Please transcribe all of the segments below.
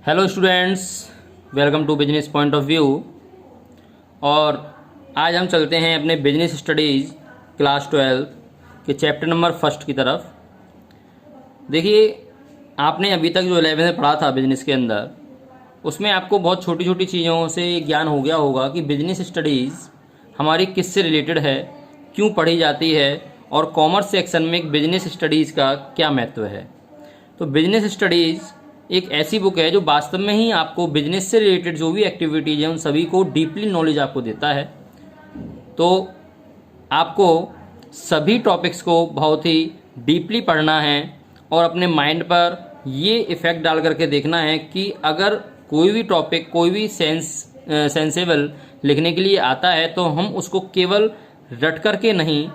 Hello students, welcome to business point of view. और आज हम चलते हैं अपने बिजनेस स्टडीज़ क्लास 12 के चैप्टर नंबर फर्स्ट की तरफ। देखिए, आपने अभी तक जो 11 में पढ़ा था बिजनेस के अंदर, उसमें आपको बहुत छोटी छोटी चीज़ों से ज्ञान हो गया होगा कि बिजनेस स्टडीज़ हमारी किससे रिलेटेड है, क्यों पढ़ी जाती है और कॉमर्स सेक्शन में एक बिजनेस स्टडीज़ का क्या महत्व है। तो बिजनेस स्टडीज़ एक ऐसी बुक है जो वास्तव में ही आपको बिजनेस से रिलेटेड जो भी एक्टिविटीज़ हैं उन सभी को डीपली नॉलेज आपको देता है। तो आपको सभी टॉपिक्स को बहुत ही डीपली पढ़ना है और अपने माइंड पर ये इफ़ेक्ट डाल करके देखना है कि अगर कोई भी टॉपिक, कोई भी सेंसेबल लिखने के लिए आता है तो हम उसको केवल रट करके नहीं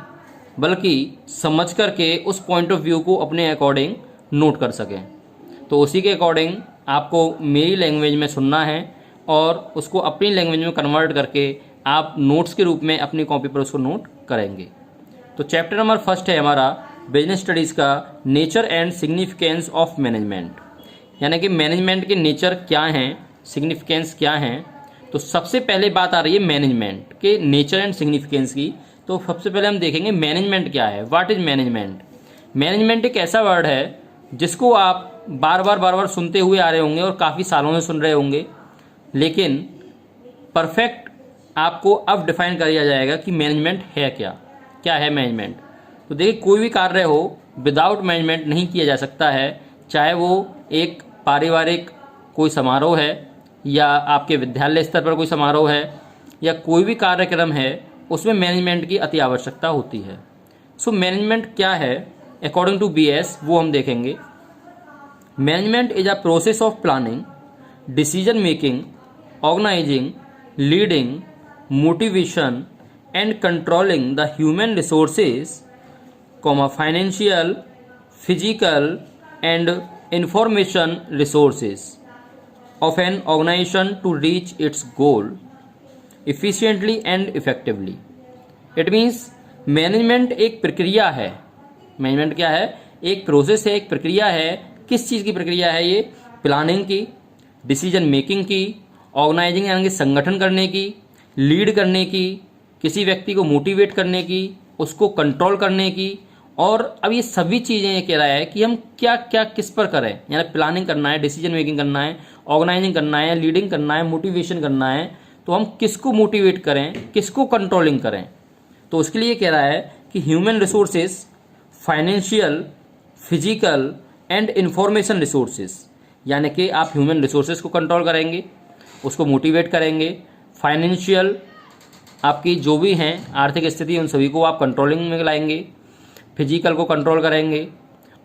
बल्कि समझ करके उस पॉइंट ऑफ व्यू को अपने अकॉर्डिंग नोट कर सकें। तो उसी के अकॉर्डिंग आपको मेरी लैंग्वेज में सुनना है और उसको अपनी लैंग्वेज में कन्वर्ट करके आप नोट्स के रूप में अपनी कॉपी पर उसको नोट करेंगे। तो चैप्टर नंबर फर्स्ट है हमारा बिजनेस स्टडीज़ का nature and significance of management, यानी कि मैनेजमेंट के नेचर क्या हैं, सिग्निफिकेंस क्या हैं। तो सबसे पहले बात आ रही है मैनेजमेंट के नेचर एंड सिग्निफिकेंस की। तो सबसे पहले हम देखेंगे मैनेजमेंट क्या है, व्हाट इज मैनेजमेंट। मैनेजमेंट एक ऐसा वर्ड है जिसको आप बार बार सुनते हुए आ रहे होंगे और काफ़ी सालों से सुन रहे होंगे, लेकिन परफेक्ट आपको अब डिफाइन कर दिया जाएगा कि मैनेजमेंट है क्या है मैनेजमेंट। तो देखिए, कोई भी कार्य हो विदाउट मैनेजमेंट नहीं किया जा सकता है, चाहे वो एक पारिवारिक कोई समारोह है या आपके विद्यालय स्तर पर कोई समारोह है या कोई भी कार्यक्रम है, उसमें मैनेजमेंट की अति आवश्यकता होती है। सो मैनेजमेंट क्या है अकॉर्डिंग टू BS, वो हम देखेंगे। Management is a process of planning, decision making, organising, leading, motivation and controlling the human resources, financial, physical and information resources of an organization to reach its goal efficiently and effectively. It means management एक प्रक्रिया है। Management क्या है? एक process है, एक प्रक्रिया है। किस चीज़ की प्रक्रिया है ये? प्लानिंग की, डिसीजन मेकिंग की, ऑर्गेनाइजिंग यानी कि संगठन करने की, लीड करने की, किसी व्यक्ति को मोटिवेट करने की, उसको कंट्रोल करने की। और अब ये सभी चीज़ें ये कह रहा है कि हम क्या क्या किस पर करें, यानी प्लानिंग करना है, डिसीजन मेकिंग करना है, ऑर्गेनाइजिंग करना है, लीडिंग करना है, मोटिवेशन करना है। तो हम किसको मोटिवेट करें, किसको कंट्रोलिंग करें। तो उसके लिए कह रहा है कि human resources, financial, physical and information resources, यानी कि आप ह्यूमन रिसोर्सेज को कंट्रोल करेंगे, उसको मोटिवेट करेंगे। फाइनेंशियल आपकी जो भी हैं आर्थिक स्थिति, उन सभी को आप कंट्रोलिंग में लाएंगे। फिजिकल को कंट्रोल करेंगे।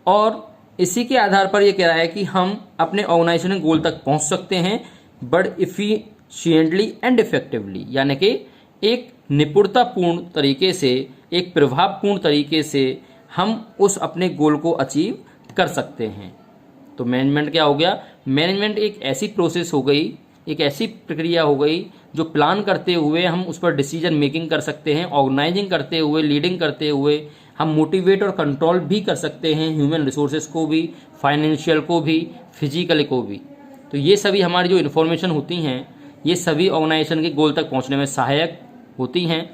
और इसी के आधार पर यह कह रहा है कि हम अपने ऑर्गेनाइजेशन गोल तक पहुंच सकते हैं बट इफिशिएंटली एंड इफेक्टिवली, यानी कि एक निपुणतापूर्ण तरीके से, एक प्रभावपूर्ण तरीके से हम उस अपने गोल को अचीव कर सकते हैं। तो मैनेजमेंट क्या हो गया? मैनेजमेंट एक ऐसी प्रोसेस हो गई, एक ऐसी प्रक्रिया हो गई जो प्लान करते हुए हम उस पर डिसीजन मेकिंग कर सकते हैं, ऑर्गेनाइजिंग करते हुए, लीडिंग करते हुए हम मोटिवेट और कंट्रोल भी कर सकते हैं, ह्यूमन रिसोर्सेज को भी, फाइनेंशियल को भी, फिजिकल को भी। तो ये सभी हमारी जो इन्फॉर्मेशन होती हैं, ये सभी ऑर्गेनाइजेशन के गोल तक पहुंचने में सहायक होती हैं,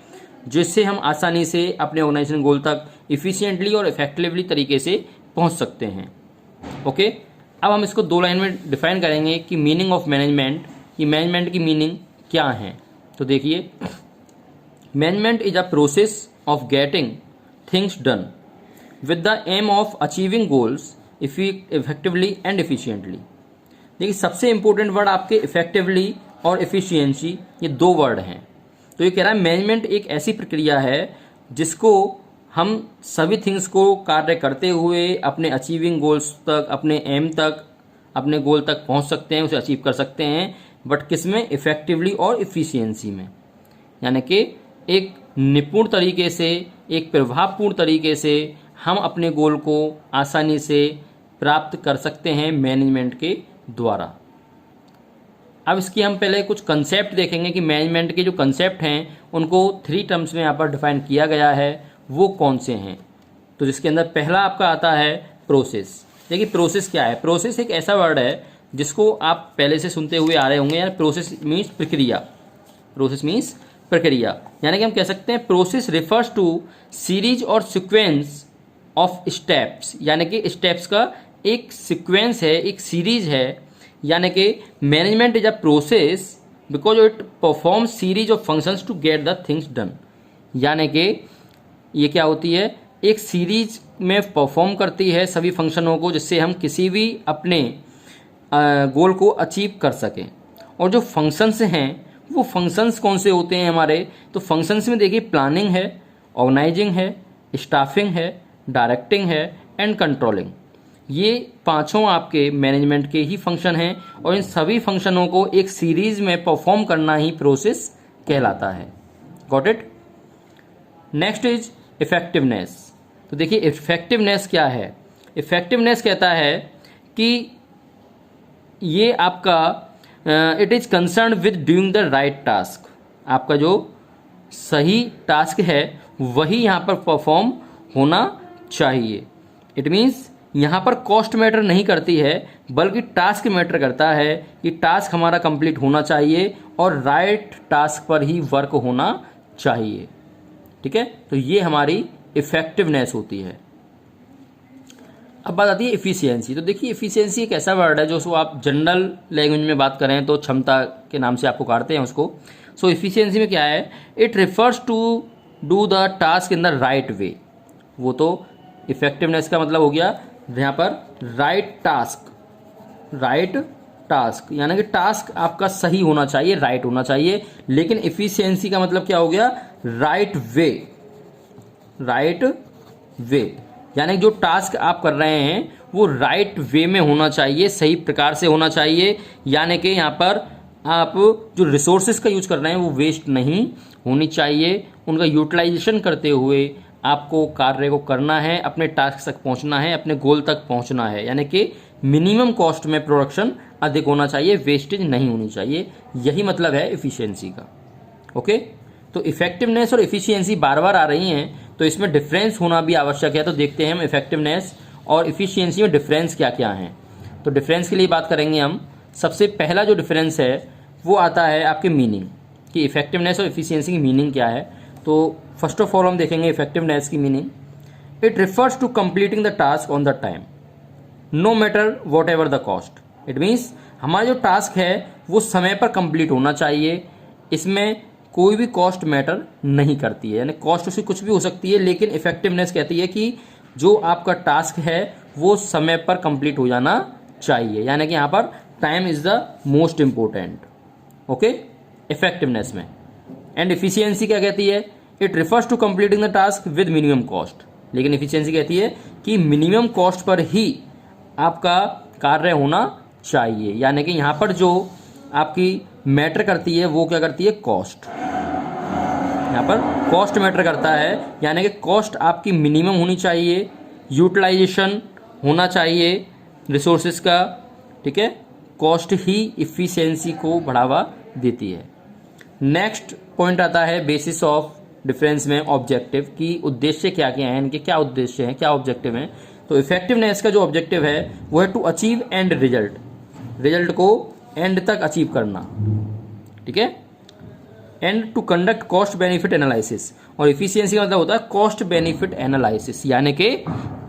जिससे हम आसानी से अपने ऑर्गेनाइजेशन गोल तक इफ़िशिएंटली और इफेक्टिवली तरीके से पहुंच सकते हैं। ओके, अब हम इसको 2 लाइन में डिफाइन करेंगे कि मीनिंग ऑफ मैनेजमेंट, कि मैनेजमेंट की मीनिंग क्या है। तो देखिए, management is a process of getting things done with the aim of achieving goals effectively and efficiently। देखिए, सबसे इंपॉर्टेंट वर्ड आपके इफेक्टिवली और एफिशिएंसी, ये 2 वर्ड हैं। तो ये कह रहा है मैनेजमेंट एक ऐसी प्रक्रिया है जिसको हम सभी थिंग्स को कार्य करते हुए अपने अचीविंग गोल्स तक, अपने एम तक, अपने गोल तक पहुंच सकते हैं, उसे अचीव कर सकते हैं, बट किस में? इफेक्टिवली और इफिशियंसी में, यानी कि एक निपुण तरीके से, एक प्रभावपूर्ण तरीके से हम अपने गोल को आसानी से प्राप्त कर सकते हैं मैनेजमेंट के द्वारा। अब इसकी हम पहले कुछ कंसेप्ट देखेंगे कि मैनेजमेंट के जो कंसेप्ट हैं उनको 3 टर्म्स में यहाँ पर डिफाइन किया गया है, वो कौन से हैं। तो जिसके अंदर पहला आपका आता है प्रोसेस। देखिए, प्रोसेस क्या है? प्रोसेस एक ऐसा वर्ड है जिसको आप पहले से सुनते हुए आ रहे होंगे, यानी प्रोसेस मीन्स प्रक्रिया। प्रोसेस मीन्स प्रक्रिया, यानी कि हम कह सकते हैं प्रोसेस रिफर्स टू सीरीज और सीक्वेंस ऑफ स्टेप्स, यानी कि स्टेप्स का एक सीक्वेंस है, एक सीरीज है। यानी कि management is a process because it perform series of functions to get the things done. यानी कि ये क्या होती है, एक सीरीज में परफॉर्म करती है सभी फंक्शनों को, जिससे हम किसी भी अपने गोल को अचीव कर सकें। और जो फंक्शंस हैं वो फंक्शंस कौन से होते हैं हमारे, तो फंक्शंस में देखिए प्लानिंग है, ऑर्गेनाइजिंग है, स्टाफिंग है, डायरेक्टिंग है एंड कंट्रोलिंग। ये पांचों आपके मैनेजमेंट के ही फंक्शन हैं और इन सभी फंक्शनों को एक सीरीज में परफॉर्म करना ही प्रोसेस कहलाता है। Got it. Next is effectiveness. तो देखिए इफेक्टिवनेस क्या है। इफेक्टिवनेस कहता है कि ये आपका it is concern with doing the right task. आपका जो सही टास्क है वही यहाँ पर परफॉर्म होना चाहिए। इट मीन्स यहाँ पर कॉस्ट मैटर नहीं करती है, बल्कि टास्क मैटर करता है कि टास्क हमारा कंप्लीट होना चाहिए और राइट टास्क पर ही वर्क होना चाहिए। ठीक है, तो ये हमारी इफेक्टिवनेस होती है। अब बात आती है इफिशियंसी। तो देखिए इफिशियंसी एक ऐसा वर्ड है जो सो आप जनरल लैंग्वेज में बात करें तो क्षमता के नाम से आपको काटते हैं उसको। सो इफिशियंसी में क्या है, it refers to do the task in the right way. वो तो इफेक्टिवनेस का मतलब हो गया यहाँ पर राइट टास्क, यानी कि टास्क आपका सही होना चाहिए, राइट होना चाहिए। लेकिन इफिशियंसी का मतलब क्या हो गया, राइट वे, यानी जो टास्क आप कर रहे हैं वो राइट वे में होना चाहिए, सही प्रकार से होना चाहिए। यानी कि यहाँ पर आप जो रिसोर्सेज का यूज कर रहे हैं वो वेस्ट नहीं होनी चाहिए, उनका यूटिलाइजेशन करते हुए आपको कार्य को करना है, अपने टास्क तक पहुंचना है, अपने गोल तक पहुंचना है। यानी कि मिनिमम कॉस्ट में प्रोडक्शन अधिक होना चाहिए, वेस्टेज नहीं होनी चाहिए। यही मतलब है इफिशियंसी का। ओके, तो इफेक्टिवनेस और इफिशियंसी बार बार आ रही हैं, तो इसमें डिफरेंस होना भी आवश्यक है। तो देखते हैं हम इफेक्टिवनेस और इफिशियंसी में डिफरेंस क्या क्या हैं। तो डिफरेंस के लिए बात करेंगे हम। सबसे पहला जो डिफरेंस है वो आता है आपके मीनिंग, कि इफेक्टिवनेस और इफिशियंसी की मीनिंग क्या है। तो फर्स्ट ऑफ ऑल हम देखेंगे इफेक्टिवनेस की meaning. It refers to completing the task on the time no matter whatever the cost. It means हमारा जो टास्क है वो समय पर कंप्लीट होना चाहिए, इसमें कोई भी कॉस्ट मैटर नहीं करती है। यानी कॉस्ट उसकी कुछ भी हो सकती है, लेकिन इफेक्टिवनेस कहती है कि जो आपका टास्क है वो समय पर कंप्लीट हो जाना चाहिए। यानी कि यहाँ पर time is the most important. Okay, effectiveness में। एंड इफिशियंसी क्या कहती है, it refers to completing the task with minimum cost. लेकिन इफिशियंसी कहती है कि मिनिमम कॉस्ट पर ही आपका कार्य होना चाहिए। यानी कि यहाँ पर जो आपकी मैटर करती है वो क्या करती है, कॉस्ट। यहाँ पर कॉस्ट मैटर करता है, यानी कि कॉस्ट आपकी मिनिमम होनी चाहिए, यूटिलाइजेशन होना चाहिए रिसोर्सेज का। ठीक है, कॉस्ट ही इफिशियंसी को बढ़ावा देती है। नेक्स्ट पॉइंट आता है बेसिस ऑफ डिफरेंस में ऑब्जेक्टिव, की उद्देश्य क्या क्या हैं, इनके क्या उद्देश्य हैं, क्या ऑब्जेक्टिव हैं। तो इफेक्टिवनेस का जो ऑब्जेक्टिव है वो है टू अचीव एंड रिजल्ट को एंड तक अचीव करना। ठीक है, and to conduct cost benefit analysis. और इफिशियंसी का मतलब होता है कॉस्ट बेनिफिट एनालिसिस, यानी कि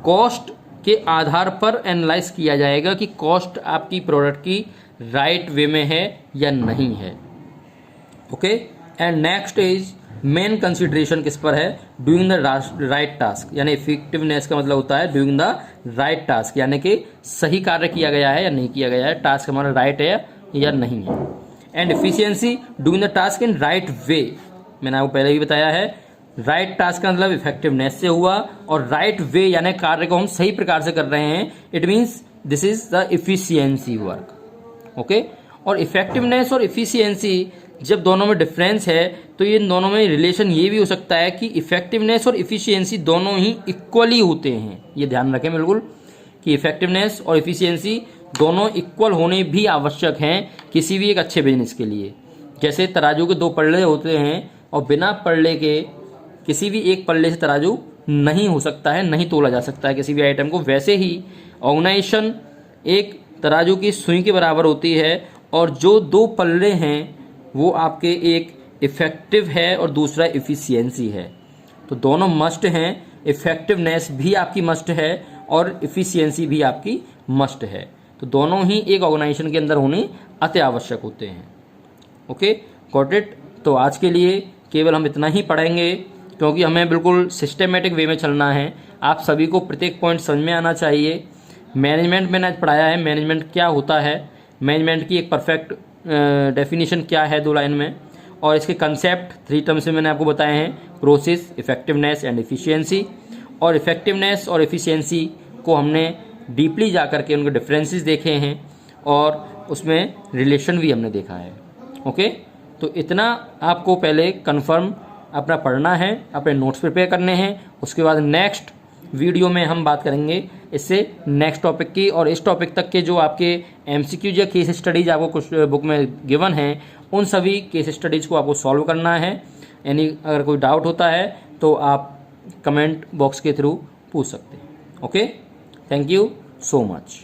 कॉस्ट के आधार पर एनालाइज किया जाएगा कि कॉस्ट आपकी प्रोडक्ट की राइट वे में है या नहीं है। Okay, and next is main consideration किस पर है, डूइंग द राइट टास्क। यानी इफेक्टिवनेस का मतलब होता है डूइंग द राइट टास्क, यानी कि सही कार्य किया गया है या नहीं किया गया है, टास्क हमारा राइट है या नहीं है। And efficiency doing the task in right way. मैंने आपको पहले भी बताया है, राइट टास्क का मतलब इफेक्टिवनेस से हुआ, और राइट वे यानी कार्य को हम सही प्रकार से कर रहे हैं। It means this is the efficiency work. Okay, और इफेक्टिवनेस और इफिशियंसी जब दोनों में डिफरेंस है तो ये दोनों में रिलेशन ये भी हो सकता है कि इफेक्टिवनेस और इफिशियंसी दोनों ही इक्वली होते हैं। ये ध्यान रखें बिल्कुल कि इफेक्टिवनेस और इफिशियंसी दोनों इक्वल होने भी आवश्यक हैं किसी भी एक अच्छे बिजनेस के लिए। जैसे तराजू के दो पल्ले होते हैं और बिना पल्ले के किसी भी एक पल्ले से तराजू नहीं हो सकता है, नहीं तोला जा सकता है किसी भी आइटम को। वैसे ही ऑर्गेनाइजेशन एक तराजू की सुई के बराबर होती है, और जो दो पल्ले हैं वो आपके एक इफेक्टिव है और दूसरा इफ़िशियंसी है। तो दोनों मस्ट हैं, इफेक्टिवनेस भी आपकी मस्ट है और इफ़िशियंसी भी आपकी मस्ट है। तो दोनों ही एक ऑर्गेनाइजेशन के अंदर होने अति आवश्यक होते हैं। Okay, got it. तो आज के लिए केवल हम इतना ही पढ़ेंगे, क्योंकि हमें बिल्कुल सिस्टमेटिक वे में चलना है। आप सभी को प्रत्येक पॉइंट समझ में आना चाहिए। मैनेजमेंट मैंने आज पढ़ाया है, मैनेजमेंट क्या होता है, मैनेजमेंट की एक परफेक्ट डेफिनेशन क्या है 2 लाइन में, और इसके कंसेप्ट 3 टर्म्स में मैंने आपको बताए हैं, प्रोसेस, इफेक्टिवनेस एंड एफिशिएंसी। और इफेक्टिवनेस और एफिशिएंसी को हमने डीपली जा करके उनके डिफरेंसेस देखे हैं और उसमें रिलेशन भी हमने देखा है। ओके, तो इतना आपको पहले कंफर्म अपना पढ़ना है, अपने नोट्स प्रिपेयर करने हैं। उसके बाद नेक्स्ट वीडियो में हम बात करेंगे इससे नेक्स्ट टॉपिक की, और इस टॉपिक तक के जो आपके एमसीक्यूज या केस स्टडीज आपको कुछ बुक में गिवन हैं, उन सभी केस स्टडीज़ को आपको सॉल्व करना है। यानी अगर कोई डाउट होता है तो आप कमेंट बॉक्स के थ्रू पूछ सकते हैं। Okay, thank you so much.